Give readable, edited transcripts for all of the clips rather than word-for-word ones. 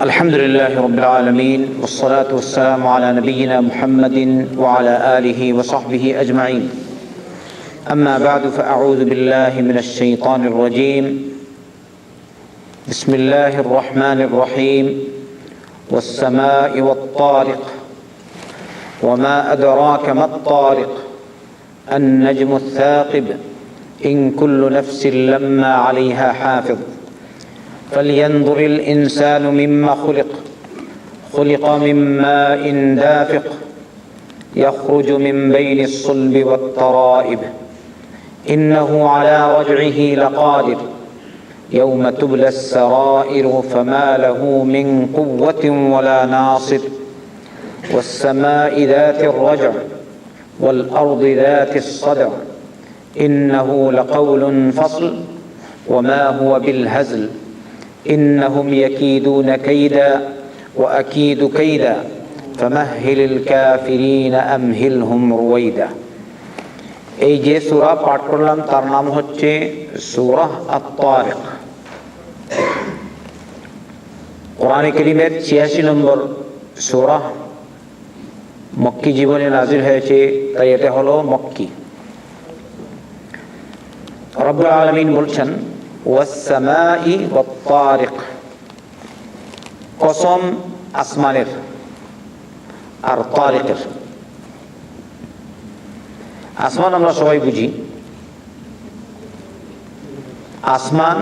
الحمد لله رب العالمين والصلاة والسلام على نبينا محمد وعلى آله وصحبه أجمعين. أما بعد فأعوذ بالله من الشيطان الرجيم. بسم الله الرحمن الرحيم. والسماء والطارق وما أدراك ما الطارق النجم الثاقب إن كل نفس لما عليها حافظ فلينظر الإنسان مما خلق من ماء دافق يخرج من بين الصلب والترائب إنه على رجعه لقادر يوم تبلى السرائر فما له من قوة ولا ناصر والسماء ذات الرجع والأرض ذات الصدع إنه لقول فصل وما هو بالهزل إنهم يكيدون كيدا وأكيد كيدا فمهل الكافرين أمهلهم رويدا. এই যে সূরা পাঠ করলাম তার নাম হচ্ছে সূরা আত-তারিক। কোরআনে কারীমের ৮৬ নম্বর সূরা, মক্কি জীবনে নাযিল হয়েছে, তাই এটা হলো মক্কি। রব্বুল আলামিন বলছেন ওয়াস-সামাই ওয়াত-তারিক, কসম আসমানের আর তারিকের। আসমান আমরা সবাই বুঝি, আসমান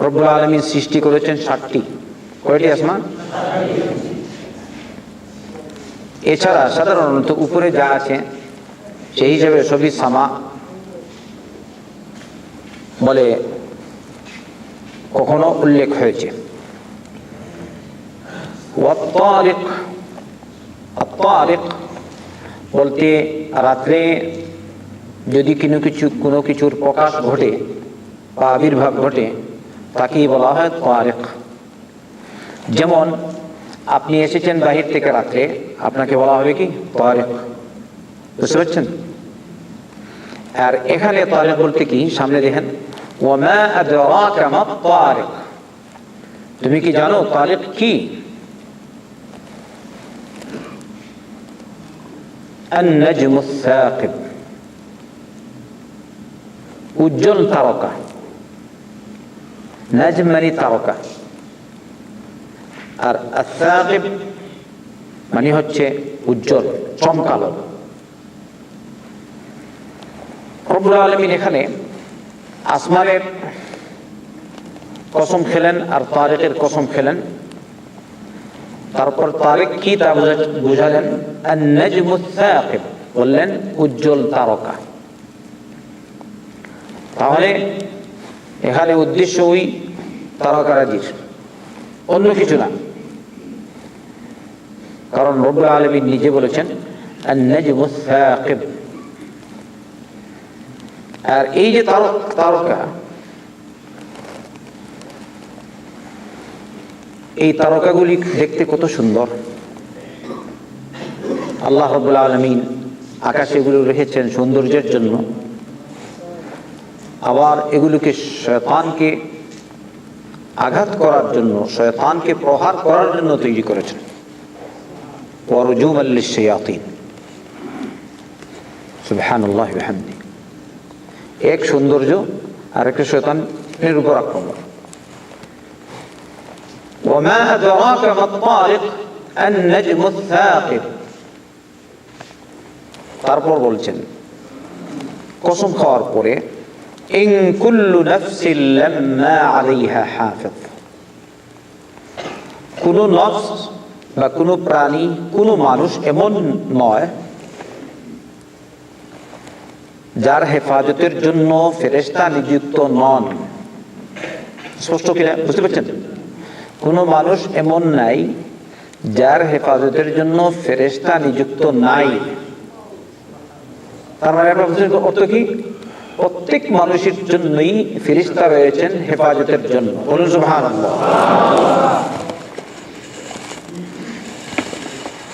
রব্বুল আলামিন সৃষ্টি করেছেন ৭টি। কয়টি আসমান? এছাড়া সাধারণত উপরে যা আছে সেই হিসাবে সবই সামা বলে কখনো উল্লেখ হয়েছে। আত-তারিক বলতে রাত্রে যদি কোনো কিছুর প্রকাশ ঘটে বা আবির্ভাব ঘটে তাকেই বলা হয় তারিক। যেমন আপনি এসেছেন বাহির থেকে রাত্রে, আপনাকে বলা হবে কি? তারিক। বুঝতে পারছেন? আর এখানে তারিক বলতে কি, সামনে দেখেন ওয়ামা আদরাকা মা তারিক, তুমি কি জানো তারিক কি? النجم الثاقب, উজ্জ্বল তারকা। নাজম মানে তারকা, আর আস-সাকিব মানে হচ্ছে উজ্জ্বল, চমকালো। রব্বুল আলামিন এখানে আসমানের কসম খেলেন আর তারিকের কসম খেলেন। তারপর তারিক কি তা বুঝালেন, আন-নাজমু আস-সাকিব বললেন উজ্জ্বল তারকা। তাহলে এখানে উদ্দেশ্য ওই তারকারাজির, অন্য কিছু না। কারণ রব্বুল আলামিন নিজে বলেছেন আন-নাজমু আস-সাকিব। আর এই যে তারকা, এই তারকাগুলি দেখতে কত সুন্দর। আল্লাহ রাব্বুল আলামিন আকাশে এগুলো রেখেছেন সৌন্দর্যের জন্য, আবার এগুলোকে শয়তানকে আঘাত করার জন্য, শয়তানকে প্রহার করার জন্য তৈরি করেছেন। ওয়ারজুমান লিশ-শায়াতিন, সুবহানাল্লাহি ওয়া বিহামদিহি। এক সৌন্দর্য আর একটা শয়তানের উপর আক্রমণ। ওয়ামা আদরাকা মা তারিক আন-নাজমু আস-সাকিব। তারপর বলছেন কসম খাওয়ার পরে, ইন কুল্লু নাফসিন লাম্মা আলাইহা হাফিজ, কোন নফস বা কোন প্রাণী, কোন মানুষ এমন নয় যার হেফাজতের জন্য ফেরেশতা নিযুক্ত নন। স্পষ্ট কিনা বুঝতে পারছেন? কোন মানুষ এমন নাই যার হেফাজতের জন্য ফেরেশতা নিযুক্ত নাই। তার মানে অর্থ কি? প্রত্যেক মানুষের জন্যই ফেরেশতা রয়েছেন হেফাজতের জন্য। বলুন সুবহানাল্লাহ।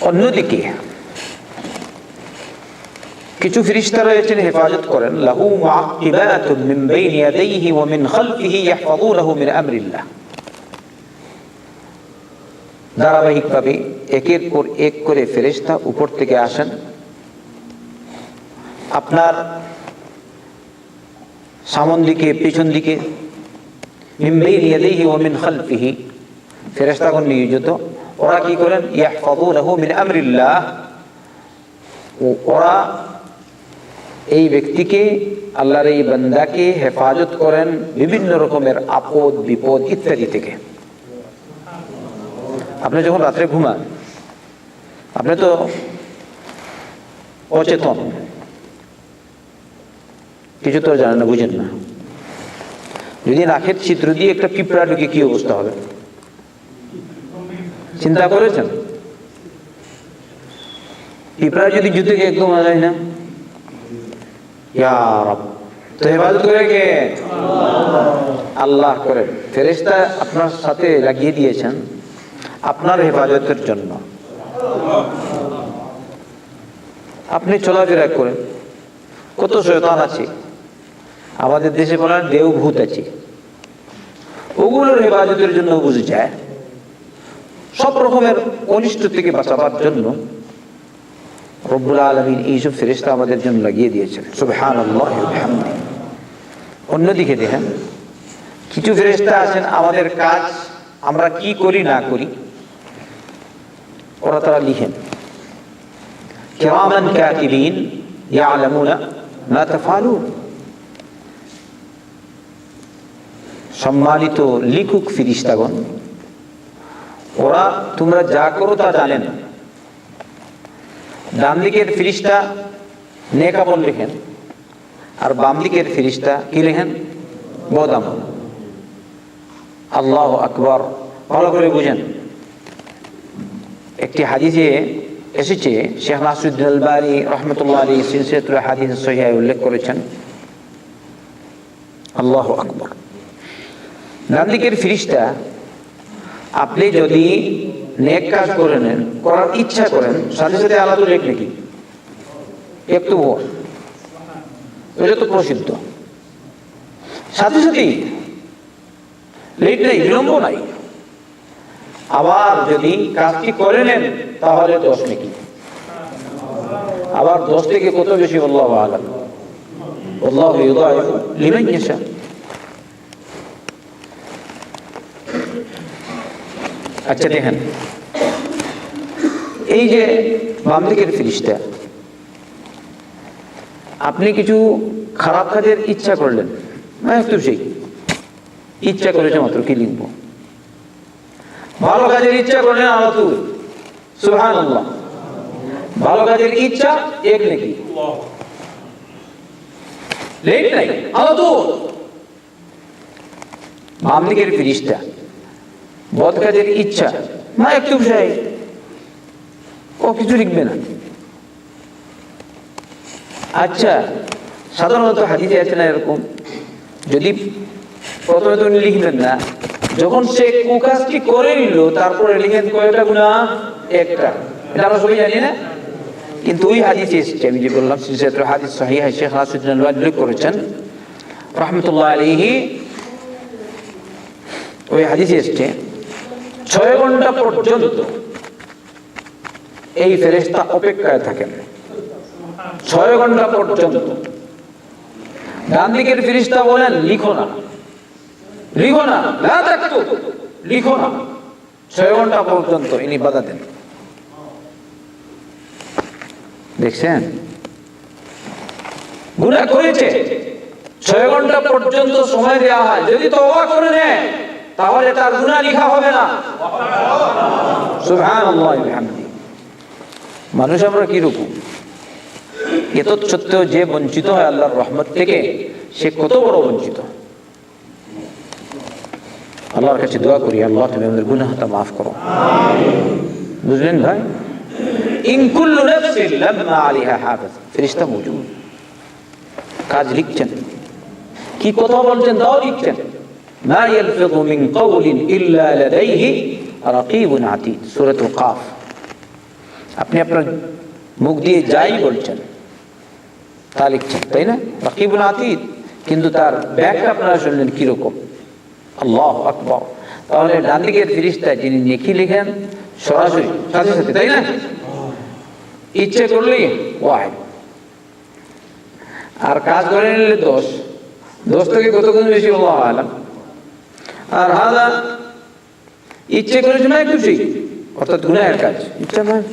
অন্যদিকে কিছু ফেরেশতা রয়েছেন হেফাজত করেন, লাহু মুআক্কিবাতুন মিন বাইনি ইয়াদাইহি ওয়া মিন খালফিহি ইয়াহফাযুনাহু মিন আমরিল্লাহ। ধারাবাহিকভাবে একের পর এক করে ফেরেশতা উপর থেকে আসেন, আপনার সামন দিকে পিছন দিকে মিন বাইনি ইয়াদাইহি ওয়া মিন খালফিহি ফেরেশতাগণ নিয়োজিত। ওরা কি করেন? ইয়াহফাযুনাহু মিন আমরিল্লাহ, ওরা এই ব্যক্তিকে, আল্লাহর এই বান্দাকে হেফাজত করেন বিভিন্ন রকমের আপদ বিপদ ইত্যাদি থেকে। আপনি যখন রাত্রে ঘুমান, আপনি তো অচেতন, কিছু তো জানেন না, বুঝেন না। যদি নাকের চিত্র দিয়ে একটা পিঁপড়া ঢুকে কি অবস্থা হবে চিন্তা করেছেন? পিঁপড়া যদি জুতে গিয়ে একদম আ যায় না, ইয়া রাব, তো হেফাজত করে কে? আল্লাহ করে। ফেরেশতা আপনার সাথে লাগিয়ে দিয়েছেন আপনার হেফাজতের জন্য। আপনি চলাফেরা করেন, কত শয়তান আছে, আমাদের দেশে বলেন দেও ভূত আছে, ওগুলোর হেফাজতের জন্য বুঝে যায়। সব রকমের অনিষ্ট থেকে বাঁচাবার জন্য রব্বুল আলামিন এইসব ফেরেশতা আমাদের জন্য লাগিয়ে দিয়েছেন। সুবহানাল্লাহি ওয়া বিহামদিহি। অন্যদিকে দেখেন, কিছু ফেরেশতা আছেন আমাদের কাজ আমরা কি করি না করি ওরা তারা লিখেন। কিরামান কাতিবিন ইয়ালামুনা মা তাফআলুন। সম্মানিত লিখুক ফেরেশতাগণ, ওরা তোমরা যা করো তা জানেন। ডান দিকের ফেরেশতা নেক আমল লেখেন, আর বাম দিকের ফেরেশতা কি লেখেন? বদ আমল। আল্লাহু আকবার। ভালো করে বুঝেন। একটি হাদিসে এসেছে, শেখ নাসিরুদ্দিন আলবানী রাহমাতুল্লাহ আলাইহি সিলসিলাতুল হাদিস সহিহায় উল্লেখ করেছেন। আল্লাহু আকবার। ডান দিকের ফেরেশতা আপনি যদি নেক কাজ করে নেন, করার ইচ্ছা করেন, সাথে সাথে আলাদা লেখ নাকি একটু এটা তো প্রসিদ্ধ, সাথে সাথেই লেট নাই, বিলম্ব নাই। আবার যদি কাজটি করে নেন তাহলে 10 নাকি, আবার 10 থেকে কত বেশি আল্লাহু আ'লাম। আল্লাহু ইউদাইফু লিমান ইয়াশা। আচ্ছা দেখেন, এই যে বাম দিকের ফেরেশতা, আপনি কিছু খারাপ কাজের ইচ্ছা করলেন, একটু সেই ইচ্ছা করেছে মাত্র কি লিখবো। ভালো কাজের ইচ্ছা করলেন আলাদু, সুবহানাল্লাহ। ভালো কাজের ইচ্ছা এক নাকি, লেট নাই, আলাদু। বাম দিকের ফেরেশতা বদ কাজের ইচ্ছা না একটু সেই, ও কিছু লিখবে না। আচ্ছা, সাধারণত হাদিসে আছে না এরকম, যদি প্রথমে তো উনি লিখবেন না, যখন সে কুকাজটি করে নিল তারপরে লিখেন কয়টা গুনাহ? একটা। এটা আমরা সবাই জানি না, কিন্তু ওই হাদিসে এসেছে, আমি যে বললাম সিলসিলাতুল হাদিস সহিহ, শেখ নাসিরুদ্দিন আলবানী উল্লেখ করেছেন রাহমাতুল্লাহ আলাইহি। ওই হাদিসে এসেছে 6 ঘন্টা পর্যন্ত এই ফেরেশতা অপেক্ষায় থাকেন। 6 ঘন্টা পর্যন্ত। ডান দিকের ফেরেশতা বলেন লিখো না, লিখো না, লা তাকতুব, লিখো না। 6 ঘন্টা পর্যন্ত ইনি বাধা দেন। দেখছেন, গুনাহ করেছে, 6 ঘন্টা পর্যন্ত সময় দেওয়া হয়। যদি তওবা করে নেয় তাহলে তার গুনাহ লেখা হবে না। সুবহানাল্লাহ ওয়া বিহামদিহি। মানুষ আমরা কি রকম, এত সত্ত্বেও যে বঞ্চিত হয় আল্লাহর রহমত থেকে, সে কত বড় বঞ্চিত। আল্লাহর কাছে দোয়া করি, আল্লাহ তুমি আমাদের গুনাহটা মাফ করো। বুঝলেন ভাই? ইন কুল্লু নাফসিন লাম্মা আলাইহা হাফিজ। ফেরেশতা মওজুদ, কাজ লিখছেন, কি কথা বলছেন তাও লিখছেন। মা ইয়ালফিযু মিন কাওলিন ইল্লা লাদাইহি রাকীবুন আতীদ, সূরাতুল কাফ। আপনি আপনার মুখ দিয়ে যাই বলছেন তা লিখছেন, তাই না? রাকীবুন আতীদ। কিন্তু তার ব্যাখ্যা আপনারা শুনলেন কিরকম। আল্লাহু আকবার। তাহলে ডান দিকের ফেরেশতা যিনি নেকি লিখেন সরাসরি সাথে সাথে, তাই না? ইচ্ছে করলেই ওয়াহিদ, আর কাজ করে নিলে দোষ থেকে কত গুণ বেশি আল্লাহ আলাম। আর হাদা ইচ্ছে করেছে না একটু ঠিক, অর্থাৎ গুনাহের কাজ, ইচ্ছা নয়,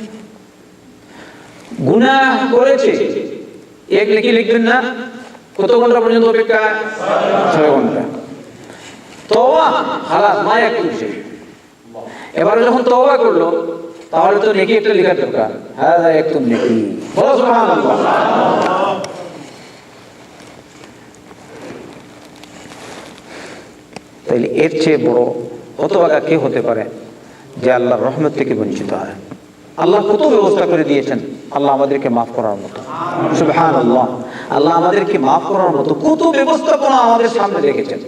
গুনাহ করেছে, এক নেকি লিখবেন না, কত ঘন্টা পর্যন্ত অপেক্ষা? 6 ঘন্টা। তওবা খালাস, মা একটু শেষ। এবারে যখন তওবা করলো, তাহলে তো নেকি একটা লেখার দরকার, হাদা একদম নেকি, বলো সুবহানাল্লাহ। তাইলে এর চেয়ে বড় হতভাগা কে হতে পারে যে আল্লাহর রহমত থেকে বঞ্চিত হয়? আল্লাহ কত ব্যবস্থা করে দিয়েছেন আল্লাহ আমাদেরকে মাফ করার মতো, সুবহানাল্লাহ। আল্লাহ আমাদেরকে মাফ করার মতো কত ব্যবস্থাপনা আমাদের সামনে রেখেছেন।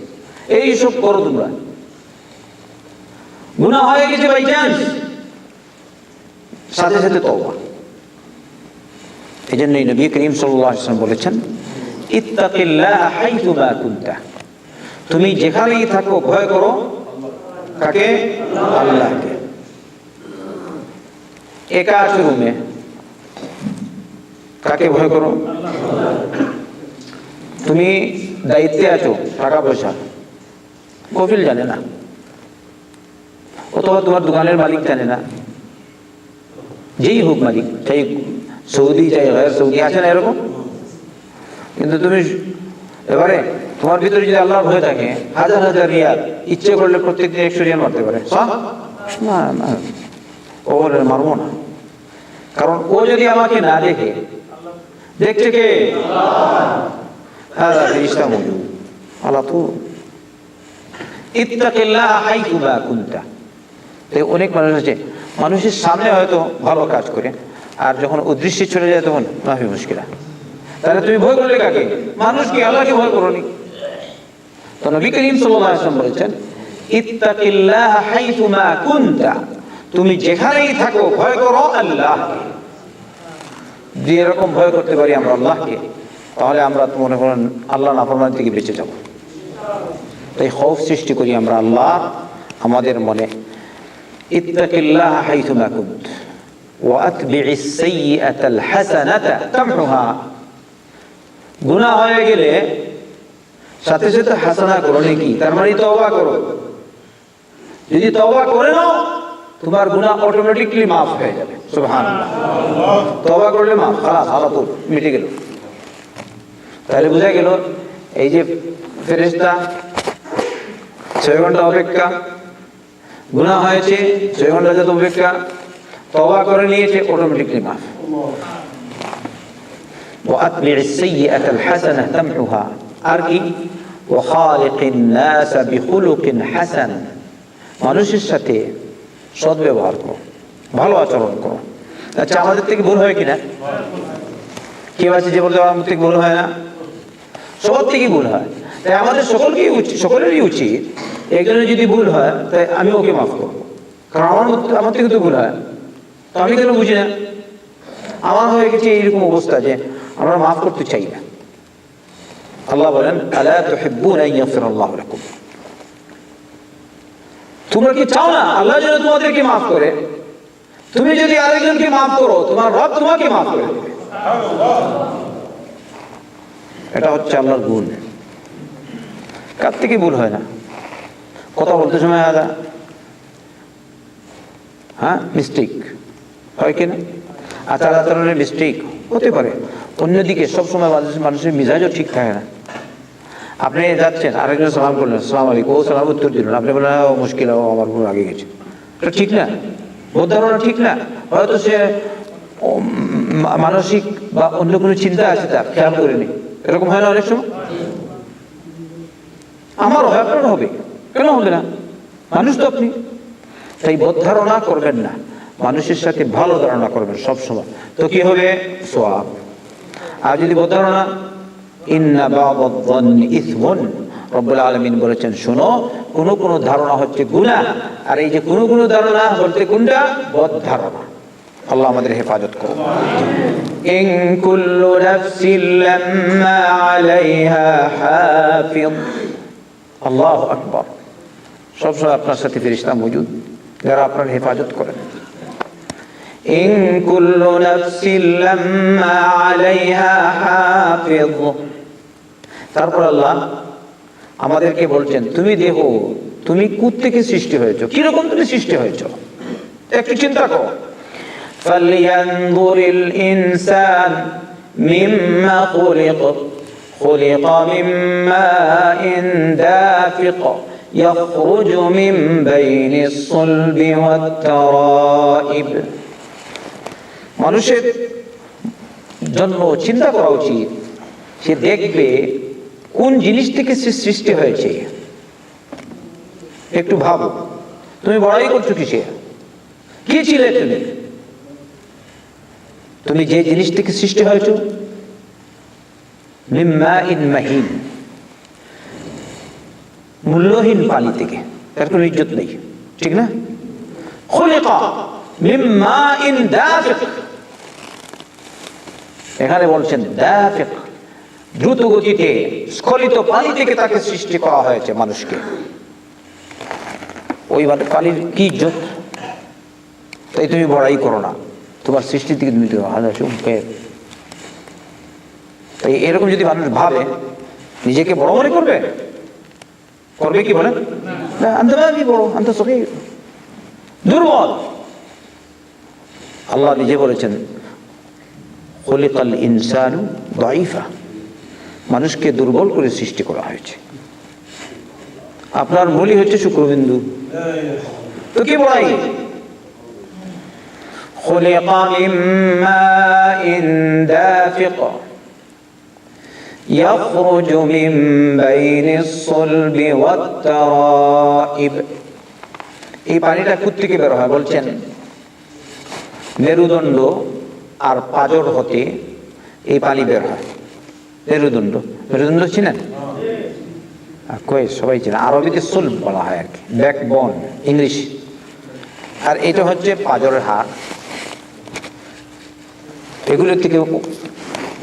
এই সব করো তোমরা, গুনাহ হয়ে গেছে বাই চান্স, সাথে সাথে তওবা। এজন্যই নবী করিম সাল্লাল্লাহু আলাইহি ওয়াসাল্লাম বলেছেন, ইত্তাকিল্লাহ হাইথু মা কুনতা, তুমি যেখানেই থাকো ভয় করো কাকে? আল্লাহকে। একা আছো রুমে, কাকে ভয় করো? তুমি দায়িত্বে আছো, টাকা পয়সা কফিল জানে না, অথবা তোমার দোকানের মালিক জানে না, যেই হোক মালিক, চাই সৌদি চাই গায়র সৌদি, আছে না এরকম? কিন্তু তুমি এবারে তোমার ভিতরে যদি আল্লাহর ভয় থাকে, হাজার হাজার রিয়াল ইচ্ছে করলে প্রত্যেকদিন 100 রিয়াল মারতে পারে, না না, ও বলে মারবো না, কারণ ও যদি আমাকে না দেখে, দেখছে কে? হাযা ফিরিশতা মওজুদ আলা তুল। ইত্তাকিল্লাহ হাইথু মা কুনতা। তাই অনেক মানুষ আছে, মানুষের সামনে হয়তো ভালো কাজ করে, আর যখন অদৃশ্যে চলে যায় তখন মাফি মুশকিলা। তাহলে তুমি ভয় করলে কাকে? মানুষকে, আল্লাহকে ভয় করোনি। তো নবী করিম সাল্লাল্লাহু আলাইহি ওয়াসাল্লাম বলেছেন, ইত্তাকিল্লাহ হাইথু মা কুনতা, তুমি যেখানেই থাকো ভয় করো আল্লাহকে। যে এরকম ভয় করতে পারি আমরা আল্লাহকে, তাহলে আমরা মনে করেন আল্লাহ নাফরমানি থেকে বেঁচে যাব। তাই খৌফ সৃষ্টি করি আমরা আল্লাহ আমাদের মনে। ইত্তাকিল্লাহ হাইথু মা কুনত ওয়া আতবি'is সাইয়্যাতাল হাসানাতা তামহুহা। গুনাহ হয়ে গেলে সাথে সাথে হাসানা করো, নেকি, তার মানে তওবা করো। যদি তওবা করে নাও, তোমার গুনাহ অটোমেটিকলি মাফ হয়ে যাবে, সুবহানাল্লাহ। তওবা করলে মাফ, খালাস, হালাত মিটে গেল। তাহলে বোঝা গেল এই যে ফেরেশতা 6 ঘন্টা অপেক্ষা, গুনাহ হয়েছে 6 ঘন্টা যত অপেক্ষা, তওবা করে নিয়েছে, অটোমেটিকলি মাফ। وأتبع السيئة الحسنة تمحها আর কি? وخالق الناس بخلق حسن, মানুষের সাথে সদ্ব্যবহার করো, ভালো আচরণ করো। আচ্ছা, আমাদের থেকে ভুল হয় কিনা? কেউ আছে যে বলতে আমার থেকে ভুল হয় না? সবার থেকে ভুল হয়। তাই আমাদের সকলেরই উচিত, একজনের যদি ভুল হয় তাই আমি ওকে মাফ করবো, কারণ আমার থেকে তো ভুল হয়, তো আমি কেন বুঝি না? আমার হয়ে গেছে এইরকম অবস্থা যে আমরা মাফ করতে চাই না। আল্লাহ বলেন, আলা তুহিব্বুনা আন ইয়াগফিরাল্লাহু লাকুম, তোমরা কি চাও না আল্লাহ যেন তোমাদেরকে মাফ করে? তুমি যদি আরেকজনকে মাফ করো, তোমার রব তোমাকে মাফ করে দেবে। এটা হচ্ছে আল্লাহর গুণ। কার থেকে ভুল হয় না? কথা বলতে সময় আদা মিস্টেক হয় কিনা? আচার আচরণের মিস্টেক হতে পারে। অন্যদিকে সবসময় মানুষের মিজাজও ঠিক থাকে না। আপনি যাচ্ছেন, আরেকজন সালাম করলেন, আসসালামু আলাইকুম, ও সালাম উত্তর দিলেন, আপনি বললেন ও মুশকিল, ও আমার ভুল আগে গেছে। এটা ঠিক না, বোধ ধারণা ঠিক না। হয়তো সে মানসিক বা অন্য কোনো চিন্তা আছে, তার খেয়াল করেনি। এরকম হয় না অনেক সময়? আমারও হয়, আপনারও হবে, কেন হবে না? মানুষ তো আপনি। তাই বোধ ধারণা করবেন না, মানুষের সাথে ভালো ধারণা করবেন সবসময়, তো কি হবে? সওয়াব। আর যদি বোধ ধারণা, ইন্না বা'দায-যন্নি ইসমুন, রব্বুল আলামিন বলেছেন, শোনো, কোনো কোনো ধারণা হচ্ছে গুনাহ, আর এই যে কোনো কোনো ধারণা বলতে কোনটা? বোধ ধারণা। আল্লাহ আমাদের হেফাজত করুন। ইন কুল্লু নাফসিন লাম্মা আলাইহা হাফিজ। আল্লাহু আকবার। সবসময় আপনার সাথে ফেরেশতা মজুদ, যারা আপনার হেফাজত করেন। ইন কুল্লু নাফসিন লাম্মা আলাইহা হাফিজ। তারপর আল্লাহ আমাদেরকে বলছেন, তুমি দেখো তুমি কোত্থেকে সৃষ্টি হয়েছো, কিরকম তুমি সৃষ্টি হয়েছো, একটু চিন্তা করো। ফালইয়ানজুরিল ইনসান মিম্মা খুলিক খুলিকা মিন মাইন দাফিক ইয়াখরুজু মিন বাইনিস সুলবি ওয়াত তারাইব। মানুষের জন্য চিন্তা করা উচিত, সে দেখবে কোন জিনিস থেকে সে সৃষ্টি হয়েছে। একটু ভাবো, তুমি বড়াই করছো কিসে, কি ছিলে তুমি? তুমি যে জিনিস থেকে সৃষ্টি হয়েছো, মিন মাইন মাহিন, মূল্যহীন পানি থেকে, তার কোনো ইজ্জত নেই, ঠিক না? খুলিকা মিন মাইন দাফিক, এখানে বলছেন দাফিক, দ্রুত গতিতে স্খলিত পানি থেকে তাকে সৃষ্টি করা হয়েছে মানুষকে। ওই পানির কি ইজ্জত? তাই তুমি বড়াই করো না, তোমার সৃষ্টি থেকে তুমি তাই এরকম যদি মানুষ ভাবে, নিজেকে বড় মনে করবে, করবে কি বলেন? আন্তর্জাতিক বড়, আন্তর্জাতিক দুর্বল। আল্লাহ নিজে বলেছেন, খুলিকাল ইনসানু দাঈফা, মানুষকে দুর্বল করে সৃষ্টি করা হয়েছে। আপনার মূলই হচ্ছে শুক্রবিন্দু, তো কি বড়াই? খুলিকা মিন মাইন দাফিক ইয়াখরুজু মিন বাইনিস সুলবি ওয়াত তারাইব। এই পানিটা কোত্থেকে বের হয় বলছেন? মেরুদণ্ড আর পাজর হতে এই পানি বের হয়। মেরুদণ্ড, মেরুদণ্ড চিনেন? কই সবাই চিনে, আরবিতে সুলব বলা হয় আর কি, ব্যাকবোন ইংলিশ। আর এটা হচ্ছে পাজরের হাড়, এগুলো থেকে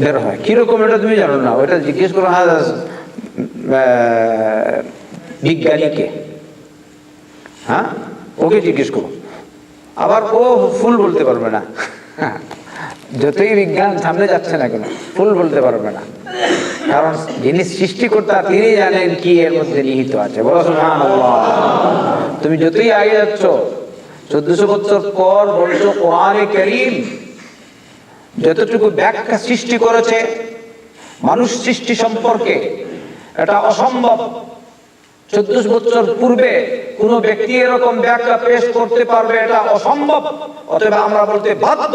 বের হয়। কিরকম এটা তুমি জানো না, ওটা জিজ্ঞেস করো বিজ্ঞানীকে, হ্যাঁ ওকে জিজ্ঞেস করো। আবার ও ফুল বলতে পারবে না, যতই বিজ্ঞান সামনে যাচ্ছে না কেন ফুল বলতে পারবে না, কারণ যিনি সৃষ্টিকর্তা তিনি জানেন কি এর মধ্যে নিহিত আছে। বলো সুবহানাল্লাহ। তুমি যতই আগে যাচ্ছ, 1400 বছর পর বলছো কোরআনে কারীম যতটুকু ব্যাখ্যা সৃষ্টি করেছে মানুষ সৃষ্টি সম্পর্কে, এটা অসম্ভব। 1400 বছর পূর্বে কোন ব্যক্তি এরকম ব্যাখ্যা পেশ করতে পারবে, এটা অসম্ভব। অতএব আমরা বলতে বাধ্য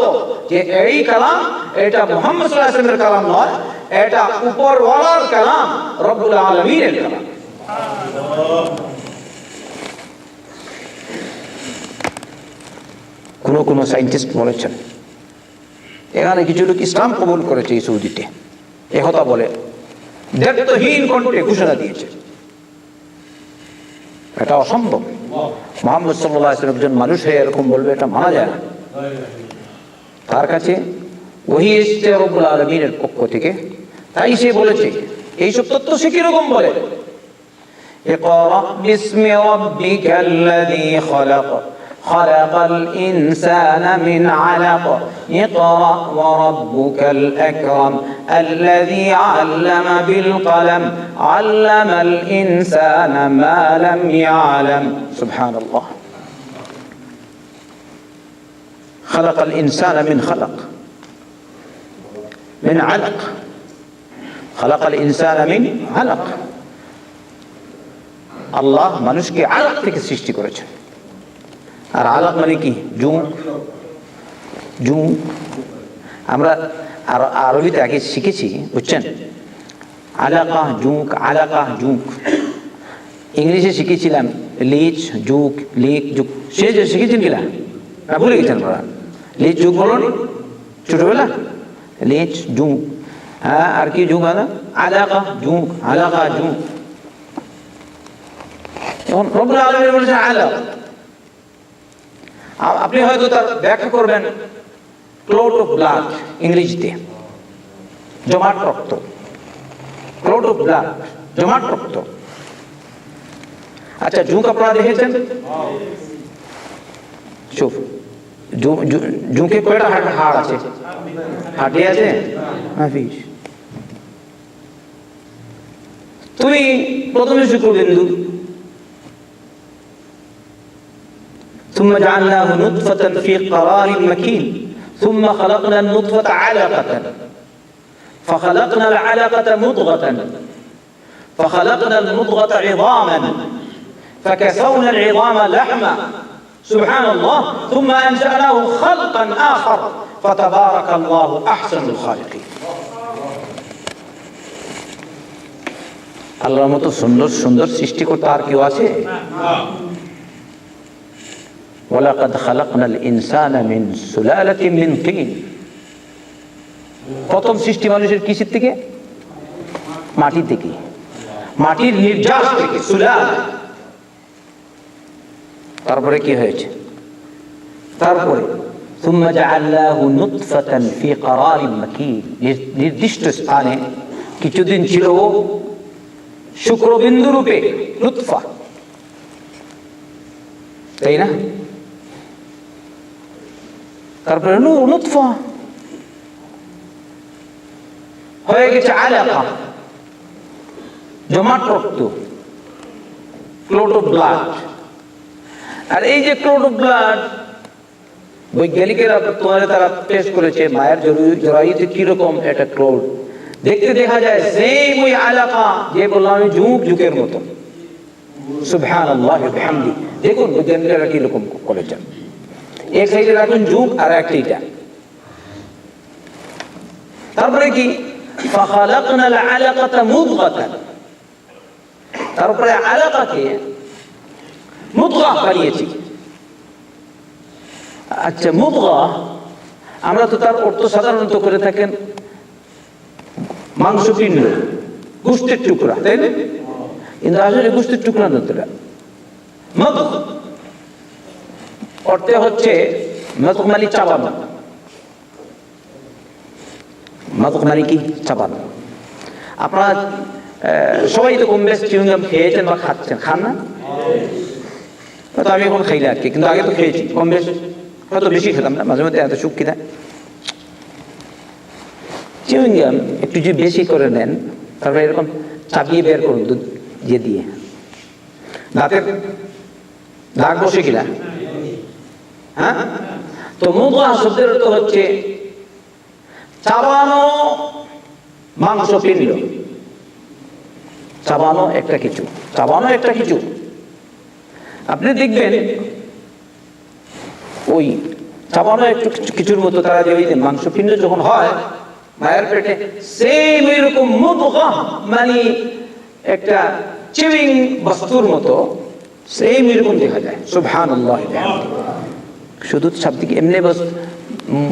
যে এই কালাম, এটা মুহাম্মদ সাল্লাল্লাহু আলাইহি ওয়াসাল্লামের কালাম নয়, এটা উপরওয়ালার কালাম, রব্বুল আলামিনের কালাম। কোন সায়েন্টিস্ট বলেছেন, এখানে কিছু লোক ইসলাম কবুল করেছে এই সৌদিতে, একথা বলে দ্ব্যর্থহীন কণ্ঠে ঘোষণা দিয়েছে, এটা অসম্ভব। মুহাম্মদ সাল্লাল্লাহু আলাইহি ওয়াসাল্লাম একজন মানুষ হয়ে এরকম বলবে, এটা মানা যায় না। তার কাছে ওহী এসেছে রব্বুল আলামিনের পক্ষ থেকে, তাই সে বলেছে। এইসব তথ্য সে কিরকম বলে? ইকরা বিসমি রাব্বিকাল্লাযী খালাক খালাকাল ইনসানা মিন আলাক ইকরা ওয়া রাব্বুকাল আকরাম আল্লাযী আল্লামা বিল কলম আল্লামাল ইনসানা মা লাম ইয়ালাম। সুবহানাল্লাহ। খালাকাল ইনসানা মিন খালাক মিন আলাক, খালাকাল ইনসানা মিন আলাক। আল্লাহ মানুষকে আলাক থেকে সৃষ্টি করেছেন। আর আলাক মানে কি? জুঁক। জুঁক আমরা আরবিতে আগে শিখেছি, বুঝছেন? আলাকা জুঁক, আলাকা জুঁক। ইংলিশে শিখেছিলাম লিচ জুঁক, লিক জুঁক। সে যে শিখেছেন কিনা না ভুলে গেছেন আপনারা? লিচ জুঁক বলুন ছোটবেলা, লিচ জুঁক। হ্যাঁ, আর কি জুঁক? আলাকা জুঁক, আলাকা জুঁক। এখন রব্বুল আলামিন বলেছেন আলাক। আপনি হয়তো তার ব্যাখ্যা করবেন ক্লট অফ ব্লাড, ইংরেজিতে জমাট রক্ত। ক্লট অফ ব্লাড, জমাট রক্ত। আচ্ছা, জুঁক আপনারা দেখেছেন? চুপ, জুঁকে কয়টা হাড় আছে? হাড্ডি আছে? হাফিজ। তুমি প্রথমে শুক্রবিন্দু, ثم جعلناه نطفة في قرار مكين ثم خلقنا النطفة علقة فخلقنا العلقة مضغة فخلقنا المضغة عظاما فكسونا العظام لحما سبحان الله ثم أنشأناه خلقا آخر فتبارك الله أحسن الخالقين. আল্লাহর মতো সুন্দর সুন্দর সৃষ্টি করতে আর কেউ আছে? ওয়ালাকাদ খালাকনাল ইনসানা মিন সুলালাতিন মিন তিন। প্রথম সৃষ্টি মানুষের কিসের থেকে? মাটি থেকে, মাটির নির্যাস থেকে, সুলালা। তারপরে কি হয়েছে? তারপরে ثم جعلناه نطفة في قرار مكين, নির্দিষ্ট স্থানে কিছুদিন ছিল শুক্রবিন্দু রূপে লুৎফা, তাই না? তারপরে লুৎফা হয়ে গেছে আলাকা, জমাট রক্ত, ক্লট অফ ব্লাড। আর এই যে ক্লট অফ ব্লাড, বৈজ্ঞানিকেরা তারা পেশ করেছে মায়ের জরায়ুতে কিরকম একটা ক্লট দেখতে দেখা যায়, সেম ওই আলাকা যে বললাম আমি, ঝুঁকের মতো। সুবহানাল্লাহ ওয়া বিহামদি। দেখুন বৈজ্ঞানিকরা কিরকম করেছেন। এক সাইডে রাখুন ঝুঁক আর একটা এটা। তারপরে কি? ফাখালাকনাল আলাকাতা মুদগাতান, তারপরে আলাকাকে মুদগা বানিয়েছি। আচ্ছা, মুদগা আমরা তো তার অর্থ সাধারণত করে থাকেন মাংসপিণ্ড, গোশতের টুকরা, তাই না? কিন্তু আসলে গোশতের টুকরা না, তো মুদগা অর্থে হচ্ছে মুদগা মানে চাবানো। মুদগা মানে কি? চাবানো। আপনারা সবাই তো কম বেশ চিউইংগাম খেয়েছেন বা খাচ্ছেন, খান না? তো আমি এখন খাই না আর কি, কিন্তু আগে তো খেয়েছি কম বেশ, হয়তো বেশি খেতাম না, মাঝে মধ্যে এত সুখ খেতাম। চিউইংগাম একটু যদি বেশি করে নেন, তারপরে এরকম চাপিয়ে বের করুন দুধ দিয়ে, দাঁতের দাগ বসে কিনা? হ্যাঁ। তো মুদগা শব্দের অর্থ হচ্ছে চাবানো মাংসপিণ্ড, চাবানো একটা কিছু, চাবানো একটা কিছু। আপনি দেখবেন ওই চাবানো একটু কিছুর মতো তারা যে ওই মাংসপিণ্ড যখন হয় মায়ের পেটে, সেম এরকম মুদগা মানে একটা চিউইং বস্তুর মতো সেম এরকম দেখা যায়। সুবহানাল্লাহ। শুধু শব্দকে এমনি বস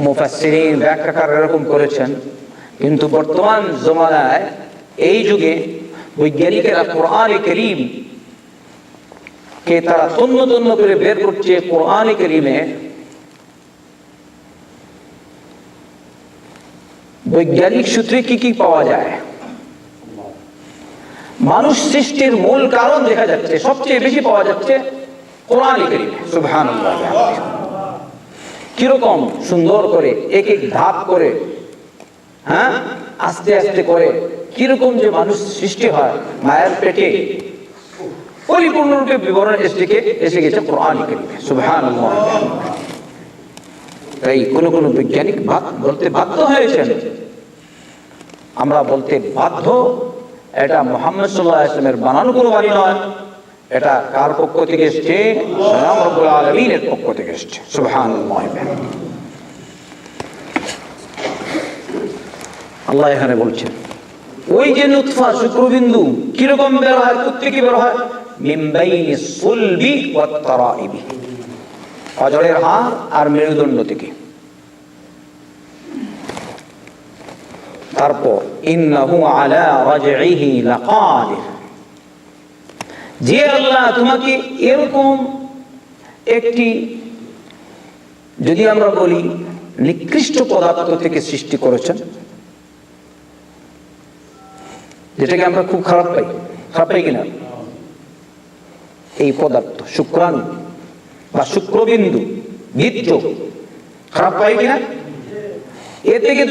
মুফাসসিরিন ব্যাখ্যাকার এরকম করেছেন, কিন্তু বর্তমান জমানায় এই যুগে বৈজ্ঞানিকেরা কোরআনে কারীম কে তারা তন্ন তন্ন করে বের করছে। কোরআনে কারীমে বৈজ্ঞানিক সূত্রে কি কি পাওয়া যায়, মানুষ সৃষ্টির মূল কারণ দেখা যাচ্ছে, সবচেয়ে বেশি পাওয়া যাচ্ছে কোরআনে কারীমে। সুবহানাল্লাহ। কিরকম সুন্দর করে এক এক ধাপ করে, হ্যাঁ, আস্তে আস্তে করে কিরকম যে মানুষ সৃষ্টি হয় মায়ের পেটে, পরিপূর্ণরূপে বিবরণ এসে গেছে কোরআনে কারীমে। সুবহানাল্লাহ। তাই কোন কোন বৈজ্ঞানিক বলতে বাধ্য হয়েছেন, আমরা বলতে বাধ্য, এটা মুহাম্মদ সাল্লাল্লাহু আলাইহি ওয়াসাল্লামের বানানো কোনো বাণী নয়, এটা কার পক্ষ থেকে এসেছে? স্বয়ং রব্বুল আলামিনের পক্ষ থেকে এসেছে। সুবহানাল্লাহ। আল্লাহ এখানে বলছেন ওই যে লুৎফা শুক্রবিন্দু কিরকম বের হয়, কোত্থেকে বের হয়? মিন বাইনি সুলবি ওয়াত তারাইবি, অজরের হাড় আর মেরুদণ্ড থেকে। তারপর ইন্নাহু আলা রাজইহি লাকাদির, যে আল্লাহ তোমাকে এরকম একটি, যদি আমরা বলি নিকৃষ্ট পদার্থ থেকে সৃষ্টি করেছেন, যেটাকে আমরা খুব খারাপ পাই কিনা, এই পদার্থ শুক্রাণু বা শুক্রবিন্দু বীর্য খারাপ পাই কিনা? এ থেকে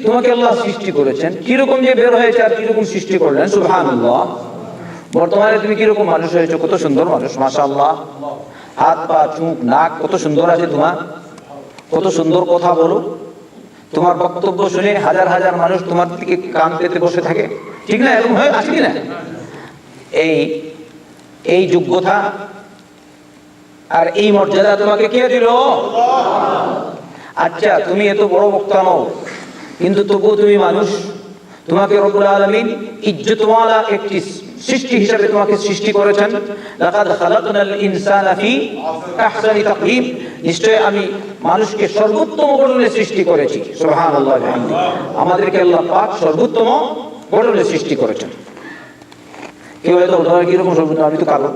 তোমাকে আল্লাহ সৃষ্টি করেছেন, কিরকম যে বের হয়েছে আর কিরকম সৃষ্টি করলেন, সুবহানাল্লাহ। বর্তমানে তুমি কিরকম মানুষ হয়েছো, কত সুন্দর মানুষ, মাশাআল্লাহ। হাত পা চোখ নাক কত সুন্দর আছে তোমার, কত সুন্দর কথা বলো, তোমার বক্তব্য শুনে হাজার হাজার মানুষ তোমার দিকে কান পেতে বসে থাকে, ঠিক না? এরকম হয় আছে কিনা? এই যোগ্যতা আর এই মর্যাদা তোমাকে কে দিল? আচ্ছা, তুমি এত বড় বক্তা নও, কিন্তু তবুও তুমি মানুষ। তোমাকে রব্বুল আলামিন ইজ্জতওয়ালা একটি সৃষ্টি হিসেবে তোমাকে সৃষ্টি করেছেন। লাকাদ খালাকনাল ইনসানা ফি আহসানি তাকওয়িম, নিশ্চয় আমি মানুষকে সর্বোত্তম গঠনে সৃষ্টি করেছি। সুবহানাল্লাহ, আমাদেরকে আল্লাহ পাক সর্বোত্তম গঠনে সৃষ্টি করেছেন। কেউ হয়তো তোমার কিরকম সর্বোত্তম, আমি তো কালো,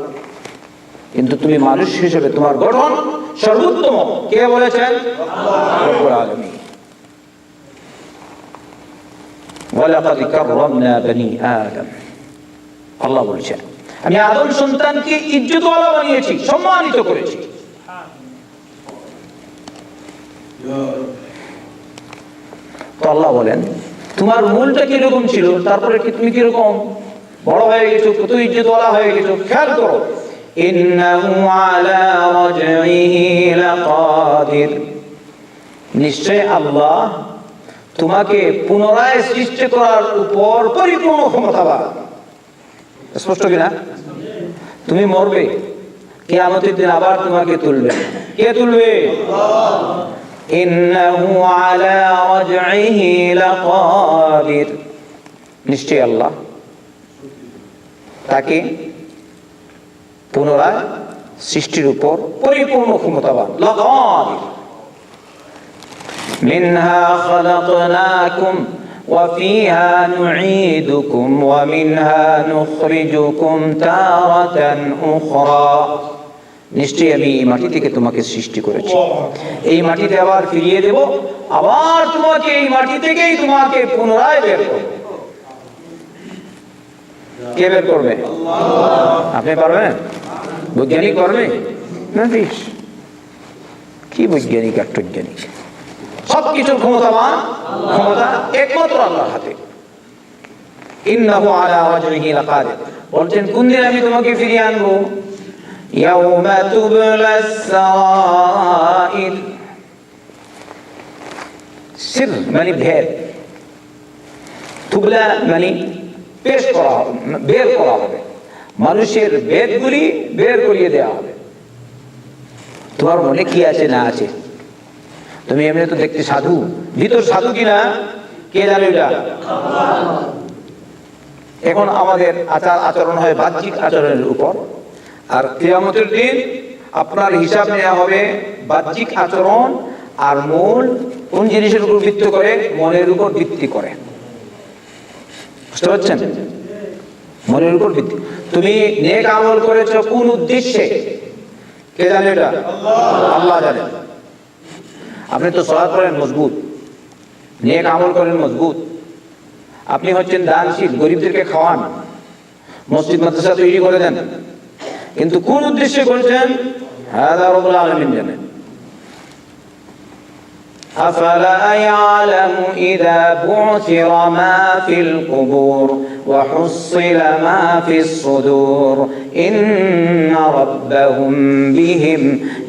কিন্তু তুমি মানুষ হিসেবে তোমার গঠন সর্বোত্তম। কে বলেছেন? রব্বুল আলামিন। ওয়ালাকাদ কাররামনা বনি আদম, আল্লাহ বলেছেন আমি আদম সন্তানকে ইজ্জতওয়ালা বানিয়েছি, সম্মানিত করেছি। তো আল্লাহ বলেন তোমার মূলটা কিরকম ছিল, তারপরে কি তুমি কিরকম বড় হয়ে গেছো, কত ইজ্জতওয়ালা হয়ে গেছো। খেয়াল করো, ইন্নাহু আলা রাজইহি লাকাদির, নিশ্চয় আল্লাহ তোমাকে পুনরায় সৃষ্টি করার উপর পরিপূর্ণ ক্ষমতাবান। স্পষ্ট কিনা? তুমি মরবে, কিয়ামতের দিন আবার তোমাকে তুলবে। কে তুলবে? ইন্নাহু আলা রাজইহি লাকাদির, নিশ্চয় আল্লাহ তাকে পুনরায় সৃষ্টির উপর পরিপূর্ণ ক্ষমতাবান। লাকাদির, মিনহা খালাকনাকুম ওয়া ফিহা নুঈদুকুম ওয়া মিনহা নুখরিজুকুম তারাতান উখরা, নিশ্চয়ই আমি এই মাটি থেকে তোমাকে সৃষ্টি করেছি, এই মাটিতে আবার ফিরিয়ে দেব, আবার তোমাকে এই মাটি থেকেই তোমাকে পুনরায় বের করব। কে বের করবে? আপনি পারবেন? বৈজ্ঞানিক পারবে না? বেশ, কি বৈজ্ঞানিক আর বৈজ্ঞানিক, সবকিছুর ক্ষমতাবান, ক্ষমতা একমাত্র আল্লাহর হাতে। ইন্নাহু আলা রাজইহি লাকাদির, বলছেন কোন দিন আমি তোমাকে ফিরিয়ে আনবো? ইয়াউমা তুবলাস সারাইর, সির মানে ভেদ, তুবলা মানে পেশ করা হবে, বের করা হবে, মানুষের ভেদগুলি বের করিয়ে দেওয়া হবে। তোমার মনে কি আছে না আছে, তুমি এমনি তো দেখতে সাধু, ভিতর সাধু কিনা কে জানে এটা? এখন আমাদের আচার আচরণ হয় বাহ্যিক আচরণের উপর, আর কিয়ামতের দিন আপনার হিসাব নেওয়া হবে বাহ্যিক আচরণ আর মূল কোন জিনিসের উপর ভিত্তি করে? মনের উপর ভিত্তি করে। বুঝতে পারছেন? মনের উপর ভিত্তি। তুমি নেক আমল করেছো কোন উদ্দেশ্যে, কে জানে এটা? আল্লাহ জানে। আপনি তো সালাত পড়েন মজবুত, নেক আমল করেন মজবুত, আপনি হচ্ছেন দানশীল, গরিবদেরকে খাওয়ান, মসজিদ মাদ্রাসা তৈরি করে দেন, কিন্তু কোন উদ্দেশ্যে করেছেন হাযা রাব্বুল আলামিন জানেন। আফালা ইয়ালামু ইযা বু'থিরা মা ফিল কুবুর ওয়া হুসিলা মা ফিস সুদুর ইন্না রাব্বাহুম বিহিম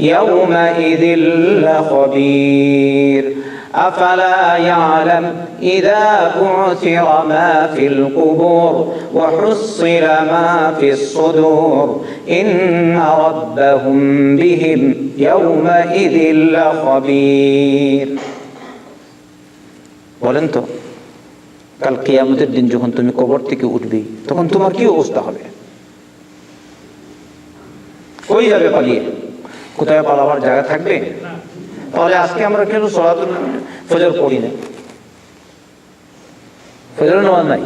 ইয়াওমা ইযিল লাখাবীর। أفلا يعلم إذا بعثر ما في القبور وحصل ما في الصدور إن ربهم بهم يومئذ لخبير। বলেন তো, কাল কিয়ামতের দিন যখন তুমি কবর থেকে উঠবে, তখন তোমার কি অবস্থা হবে? কই যাবে পালিয়ে? কোথায় পালাবার জায়গা থাকবে? তাহলে আজকে আমরা কেন সালাতুল ফজর পড়ি না? ফজর নামাজ নাই।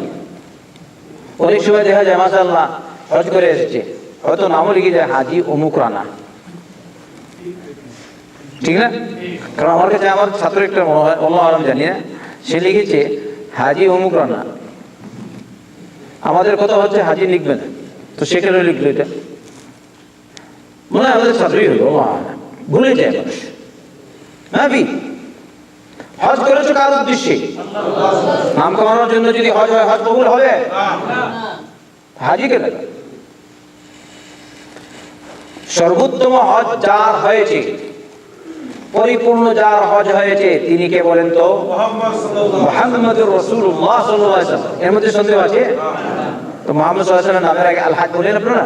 অনেক সময় দেখা যায় মাশাআল্লাহ হজ করে এসেছে, হয়তো নামও লিখে যায় হাজি অমুক রানা, ঠিক না? কারণ আমার কাছে আমার ছাত্র একটা আল্লাহ আলম জানি না, সে লিখেছে হাজি অমুক রানা। আমাদের কথা হচ্ছে হাজি লিখবে না, তো সেখানে লিখলো এটা। মনে হয় আমাদের ছাত্রই হলো, ভুলে যায় মানুষ। নাবি হজ করেছো কার উদ্দেশ্যে? নাম কামানোর জন্য যদি হজ হয়, হজ কবুল হবে? হাজিকে লাগে। সর্বোত্তম হজ যার হয়েছে, পরিপূর্ণ যার হজ হয়েছে, তিনি কে বলেন তো? মুহাম্মদুর রাসূলুল্লাহ সাল্লাল্লাহু আলাইহি ওয়াসাল্লাম। এর মধ্যে সন্দেহ আছে? তো মুহাম্মদ সাল্লাল্লাহু আলাইহি ওয়াসাল্লাম নামের আগে আল হজ বলেন আপনারা?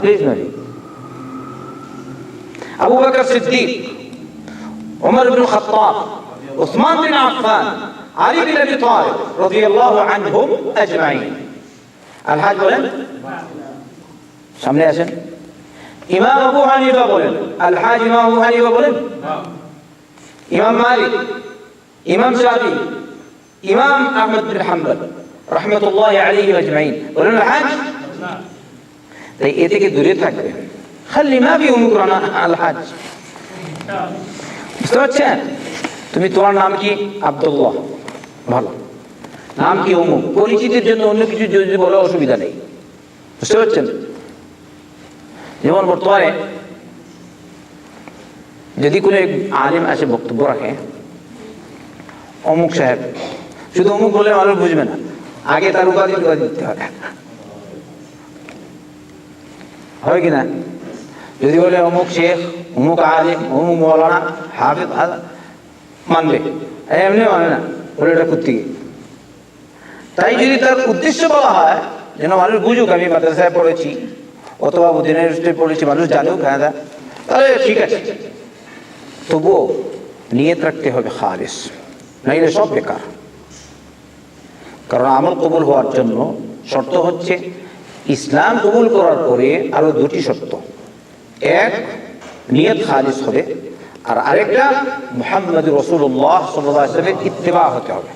প্লিজ নয়। আবু বকর সিদ্দিক, ওমর ইবনে খাত্তাব, উসমান বিন আফফান, আলী বিন আবি তালিব রাদিয়াল্লাহু আনহুম আজমাইন আল হজ বলেন। সামনে আসেন। ইমাম আবু হানিফা বলেন আল হজ, ইমাম আবু হানিফা বলেন, ইমাম মালিক, ইমাম শাফি, ইমাম আহমদ বিন হাম্বল রাহমাতুল্লাহি আলাইহি আজমাইন বলেন আল হজ। তাই এ থেকে দূরে থাকবেন। খালি মা ফি উমরানা আল হজ। বুঝতে পারছেন? তুমি তোমার নাম কি? আব্দুল্লাহ, ভালো। নাম কি? অমুক। পরিচিতির জন্য অন্য কিছু যদি বলো অসুবিধা নেই। বুঝতে পারছেন? যেমন বর্তমানে যদি কোনো আলিম আসে বক্তব্য রাখে, অমুক সাহেব, শুধু অমুক বলে মানুষ বুঝবে না, আগে তার উপাধি দিতে হবে। হয় কিনা? যদি বলে অমুক শেখ, অমুক আলিম, অমুক মৌলানা, হাফিজ, মানবে, এমনি মানে না, বলে এটা করতে গিয়ে। তাই যদি তার উদ্দেশ্য বলা হয় যেন মানুষ বুঝুক আমি মাদ্রাসায় পড়েছি অথবা মদিনা ইউনিভার্সিটি পড়েছি, মানুষ জানুক, হ্যাঁ, তাহলে ঠিক আছে। তবুও নিয়ত রাখতে হবে খালিস, নাইলে সব বেকার। কারণ আমল কবুল হওয়ার জন্য শর্ত হচ্ছে, ইসলাম কবুল করার পরে আরো দুটি শর্ত। এক, নিয়ত খালিস হবে, আর আরেকটা মুহাম্মদুর রাসূলুল্লাহ সাল্লাল্লাহু আলাইহি ওয়াসাল্লামের ইত্তিবা হতে হবে।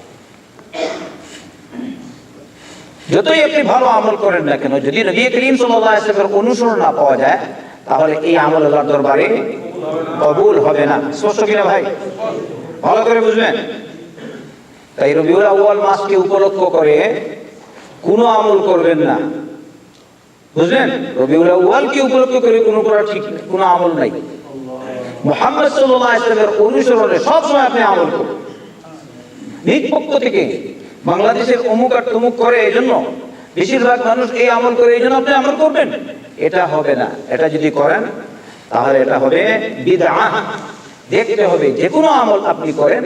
যতই আপনি ভালো আমল করেন না কেন, যদি নবী করিম সাল্লাল্লাহু আলাইহি ওয়াসাল্লামের অনুসরণ না পাওয়া যায়, তাহলে এই আমল আল্লাহর দরবারে কবুল হবে না। স্পষ্ট কিনা ভাই? ভালো করে বুঝবেন। তাই রবিউল আউয়াল মাসকে উপলক্ষ করে কোনো আমল করবেন না। বুঝলেন? রবিউল আউয়ালকে উপলক্ষ করে কোনো করা ঠিক কোনো আমল নাই। মুহাম্মদ সাল্লাল্লাহু আলাইহি ওয়াসাল্লামের অনুসরণে সব সময় আপনি আমল করুন। নিজ পক্ষ থেকে বাংলাদেশের অমুক আর তমুক করে এই জন্য বেশিরভাগ মানুষ এই আমল করে এই জন্য আপনি আমল করবেন, এটা হবে না। এটা যদি করেন তাহলে এটা হবে বিদআহ। দেখতে হবে যে কোনো আমল আপনি করেন,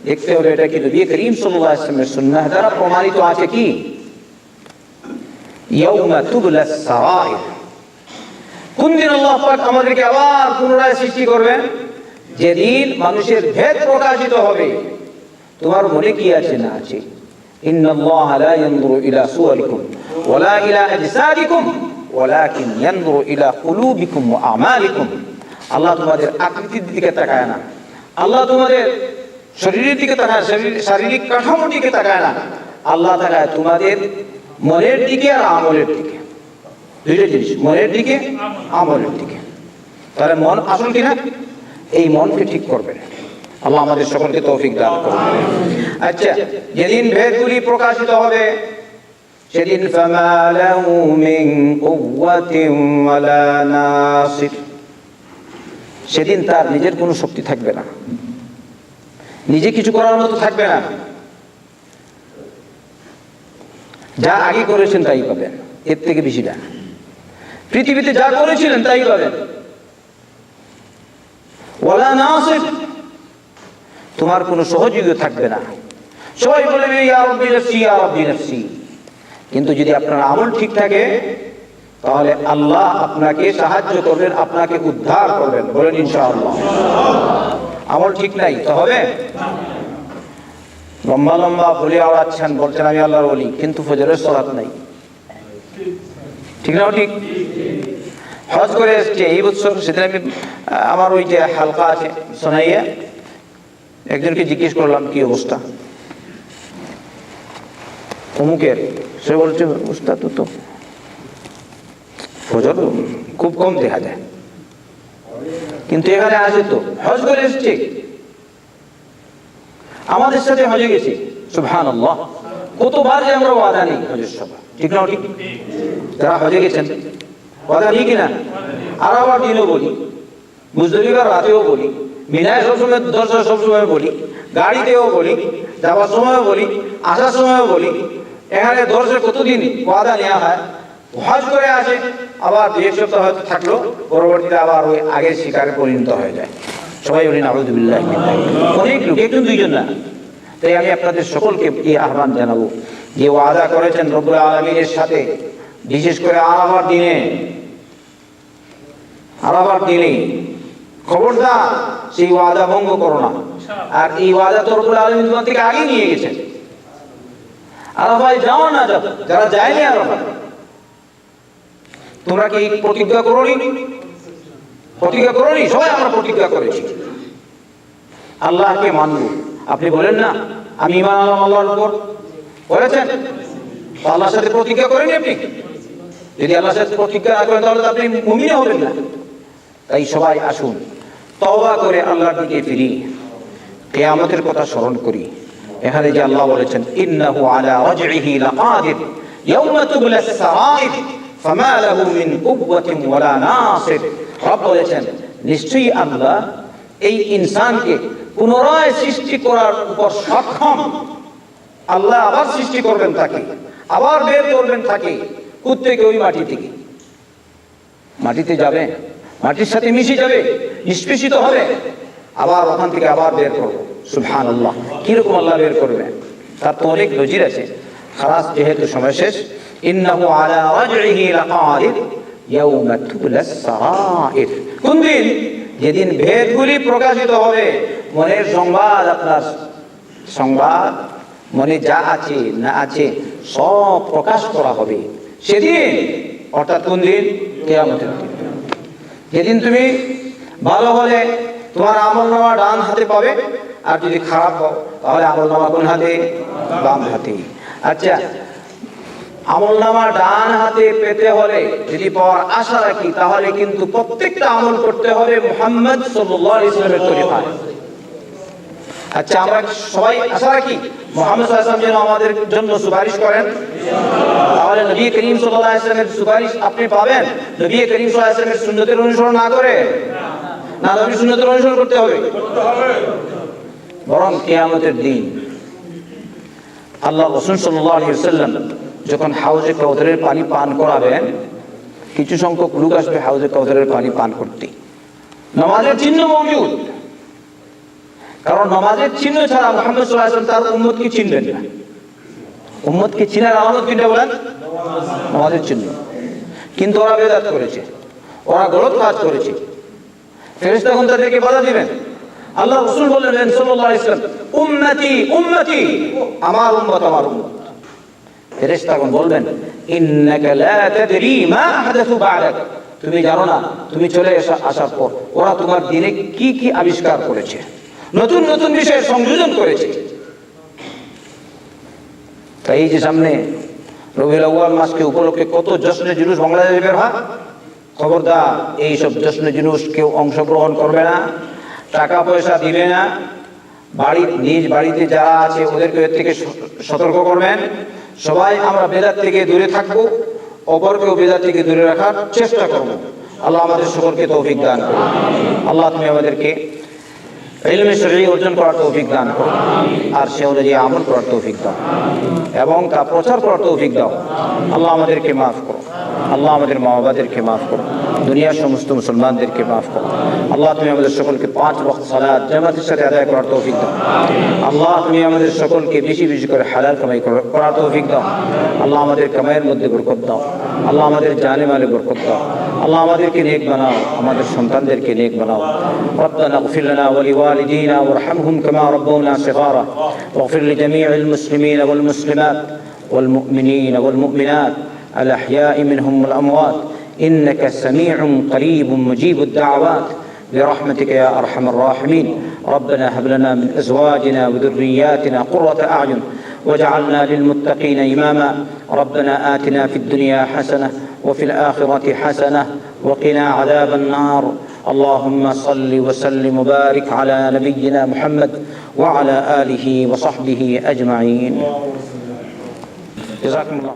দেখতে হবে এটা কি নবী করিম সাল্লাল্লাহু আলাইহি ওয়াসাল্লামের সুন্নাহ দ্বারা প্রমাণিত আছে কি। ইয়াউমা তুবলাস সারাইর, কোন দিন আল্লাহ পাক আমাদেরকে আবার পুনরায় সৃষ্টি করবেন? যেদিন মানুষের ভেদ প্রকাশিত হবে, তোমার মনে কি আছে না আছে। ইন্নাল্লাহা লা ইয়ানজুরু ইলা সুওয়ারিকুম ওয়ালা ইলা আজসাদিকুম ওয়ালাকিন ইয়ানজুরু ইলা কুলুবিকুম ওয়া আমালিকুম। আল্লাহ তোমাদের আকৃতির দিকে তাকায় না, আল্লাহ তোমাদের শরীরের দিকে তাকায়, শারীরিক কাঠামোর দিকে তাকায় না, আল্লাহ তাকায় তোমাদের মনের দিকে আর আমলের দিকে। দুইটা জিনিস, মনের দিকে, আমলের দিকে। তাহলে মন আসল কিনা, এই মনকে ঠিক করবেন। আল্লাহ আমাদের সকলকে তৌফিক দান করুন। আচ্ছা, যেদিন ভেদগুলি প্রকাশিত হবে সেদিন ফামা লাহু মিন কুওয়াতিন ওয়ালা নাসির, সেদিন তার নিজের কোনো শক্তি থাকবে না, নিজে কিছু করার মতো থাকবে না। যা আগে করেছেন তাই পাবেন, এর থেকে বেশি না। পৃথিবীতে যা করেছিলেন তাই পাবেন। ওয়ালা নাসির, তোমার কোনো সহযোগী থাকবে না। সবাই বলবে ইয়া রাব্বি নাফসি ইয়া রাব্বি নাফসি, কিন্তু যদি আপনার আমল ঠিক থাকে তাহলে আল্লাহ আপনাকে সাহায্য করবেন, আপনাকে উদ্ধার করবেন। বলেন ইনশাআল্লাহ। আমল ঠিক নাই তো হবে? লম্বা লম্বা বলে আওড়াচ্ছেন, বলছেন আমি আল্লাহর ওলি, কিন্তু ফজরের সালাত নাই। ঠিক না? ঠিক। হজ করে এসছে এই বছর, সেদিন আমি আমার ওই যে হালকা আছে শোনাইয়া, একজনকে জিজ্ঞেস করলাম কি অবস্থা অমুকের। সে বলছে অবস্থা তো ফজর খুব কম দেখা যায়, কিন্তু এখানে আসে তো হজ করে এসছে, আমাদের সাথে হজে গেছে। সুবহানাল্লাহ, কতবার যে আমরা ওয়াদা নেই হজের সভা। ঠিক না? ঠিক। যারা হজে গেছেন কথা ঠিক কিনা? আরাফার দিনও বলি, মুজদলিফার রাতেও বলি, মিনায় সবসময় দর্শা সবসময় বলি, গাড়িতেও বলি, যাওয়ার সময়ও বলি, আসার সময়ও বলি। এখানে দর্শে কতদিন ওয়াদা নেওয়া হয়, হজ করে আসে, আবার 2-1 সপ্তাহ হয়তো থাকলো, পরবর্তীতে আবার ওই আগের শিকারে পরিণত হয়ে যায়। সবাই বলি নাউযুবিল্লাহ। অনেক লোক, একজন দুইজন না। তাই আমি আপনাদের সকলকে এই আহ্বান জানাবো যে ওয়াদা করেছেন রব্বুল আলামিনের সাথে, বিশেষ করে আরাফার দিনে খবরদার সেই ওয়াদা ভঙ্গ করো না। আর এই ওয়াদা তো রব্বুল আলামিন তোমার থেকে আগে নিয়ে গেছেন। আরাফায় যাও না, যারা যায়নি আরাফায়, তোমরা কি প্রতিজ্ঞা করোনি? প্রতিজ্ঞা করোনি? সবাই আমরা প্রতিজ্ঞা করেছি আল্লাহকে মানব। আপনি বলেন না আমি ঈমান আনলাম আল্লাহর উপর, বলেছেন তো আল্লাহর সাথে প্রতিজ্ঞা করেনি আপনি? যদি আল্লাহর সাথে প্রতিজ্ঞা না করেন তাহলে তো আপনি মুমিন হবেন না। তাই সবাই আসুন তওবা করে আল্লাহর দিকে ফিরি, কিয়ামতের কথা স্মরণ করি। এখানে যে আল্লাহ বলেছেন ইন্নাহু আলা রাজইহি লাকাদির ইয়াওমা তুবলাস সারাইর ফামা লাহু মিন কুওয়াতিন ওয়ালা নাসির। রব বলেছেন নিশ্চয়ই আল্লাহ এই ইনসানকে পুনরায় সৃষ্টি করার উপর সক্ষম। আল্লাহ আবার সৃষ্টি করবেন তাকে, আবার বের করবেন তাকে। কোত্থেকে? ওই মাটি থেকে। মাটিতে যাবে, মাটির সাথে মিশে যাবে, নিষ্পেষিত হবে, আবার ওখান থেকে আবার বের করবো। সুবহানাল্লাহ। কিরকম আল্লাহ বের করবেন তার তো অনেক নজির আছে। খালাস, যেহেতু সময় শেষ। ইন্নাহু আলা রাজইহি লাকাদির ইয়াওমা তুবলাস সারাইর। কোন দিন? যেদিন ভেদগুলি প্রকাশিত হবে, মনের সংবাদ, আপনার সংবাদ, মনে যা আছে না আছে সব প্রকাশ করা হবে সেদিন। অর্থাৎ কোন দিন? কিয়ামতের দিন। যেদিন তুমি ভালো হলে তোমার আমলনামা ডান হাতে পাবে, আর যদি খারাপ হও তাহলে আমলনামা কোন হাতে? বাম হাতে। আচ্ছা, আমলনামা ডান হাতে পেতে হলে যদি পাওয়ার আশা রাখি, তাহলে কিন্তু প্রত্যেকটা আমল করতে হবে মুহাম্মদ সাল্লাল্লাহু আলাইহি ওয়াসাল্লামের তরিকায়। আচ্ছা, আমরা সবাই আশা রাখি মুহাম্মদ সাল্লাল্লাহু আলাইহি ওয়াসাল্লাম যেন আমাদের জন্য সুপারিশ করেন। তাহলে নবী করিম সাল্লাল্লাহু আলাইহি ওয়াসাল্লামের সুপারিশ আপনি পাবেন নবী করিম সাল্লাল্লাহু আলাইহি ওয়াসাল্লামের সুন্নতের অনুসরণ না করে। না, নবীর সুন্নতের অনুসরণ করতে হবে। বরং কিয়ামতের দিন আল্লাহ রাসূল সাল্লাল্লাহু আলাইহি ওয়াসাল্লাম যখন হাউজে কাউসারের পানি পান করাবেন, কিছু সংখ্যক লোক আসবে হাউজে কাউসারের পানি পান করতে। নামাজের চিহ্ন মওজুদ, কারণ নামাজের চিহ্ন ছাড়া মুহাম্মদ সাল্লাল্লাহু আলাইহি ওয়াসাল্লাম তার উম্মতকে চিনবেন না। উম্মতকে চিনার আলামত কোনটা বলেন? নামাজের চিহ্ন। কিন্তু ওরা বেদাত করেছে, ওরা গলত কাজ করেছে। ফেরেশতাগণ তাদেরকে বাধা দিবেন। আল্লাহ রাসূল বললেন সাল্লাল্লাহু আলাইহি ওয়াসাল্লাম উম্মতি উম্মতি, আমার উম্মত আমার উম্মত। ফেরেশতাগণ বলবেন ইন্নাকা লা তাদরি মা আহদাথু বা'দাক, তুমি জানো না তুমি চলে আসার পর ওরা তোমার দিনে কি কি আবিষ্কার করেছে, নতুন নতুন বিষয় সংযোজন করেছে। তাই এই যে সামনে রবিউল আউয়াল মাসকে উপলক্ষে কত জশ্নে জুলুস বাংলাদেশে বের হয়। খবরদার, এইসব জশ্নে জুলুস কেউ অংশগ্রহণ করবে না, টাকা পয়সা দিবে না। নিজ বাড়িতে যারা আছে ওদেরকে এর থেকে সতর্ক করবেন। সবাই আমরা বেদাত থেকে দূরে থাকবো, অপরকেও বেদাত থেকে দূরে রাখার চেষ্টা করব। আল্লাহ আমাদের সকলকে তৌফিক দান করুন। আল্লাহ তুমি আমাদেরকে ইলমে শরঈ অর্জন করার তৌফিক দান করো, আর সে অনুযায়ী আমল করার তৌফিক দাও এবং তা প্রচার করার তৌফিক দাও। আল্লাহ আমাদেরকে মাফ করো, আল্লাহ আমাদের মা বাবাদেরকে মাফ করো, দুনিয়ার সমস্ত মুসলমানদেরকে মাফ করো। আল্লাহ তুমি আমাদের সকলকে 5 ওয়াক্ত সালাত জামাতের সাথে আদায় করার তৌফিক দাও। আল্লাহ তুমি আমাদের সকলকে বেশি বেশি করে হালাল কামাই করার তৌফিক দাও। আল্লাহ আমাদের কামাইয়ের মধ্যে বরকত দাও। আল্লাহ আমাদের জানে মালে বরকত দাও। আল্লাহ আমাদেরকে নেক বানাও, আমাদের সন্তানদেরকে নেক বানাও। রব্বানা ইগফির লানা ওয়া লিওয়ালিদিনা ওয়ারহামহুম কামা রাব্বাউনা সিগারা ওয়াগফির লিজামিইল মুসলিমিনা ওয়াল মুসলিমাত ওয়াল মুমিনিনা ওয়াল মুমিনাত الأحياء منهم والأموات إنك سميع قريب مجيب الدعوات برحمتك يا أرحم الراحمين. ربنا هب لنا من أزواجنا وذرياتنا قرة أعين واجعلنا للمتقين إماما. ربنا آتنا في الدنيا حسنة وفي الآخرة حسنة وقنا عذاب النار. اللهم صل وسلم وبارك على نبينا محمد وعلى آله وصحبه أجمعين. جزاكم الله.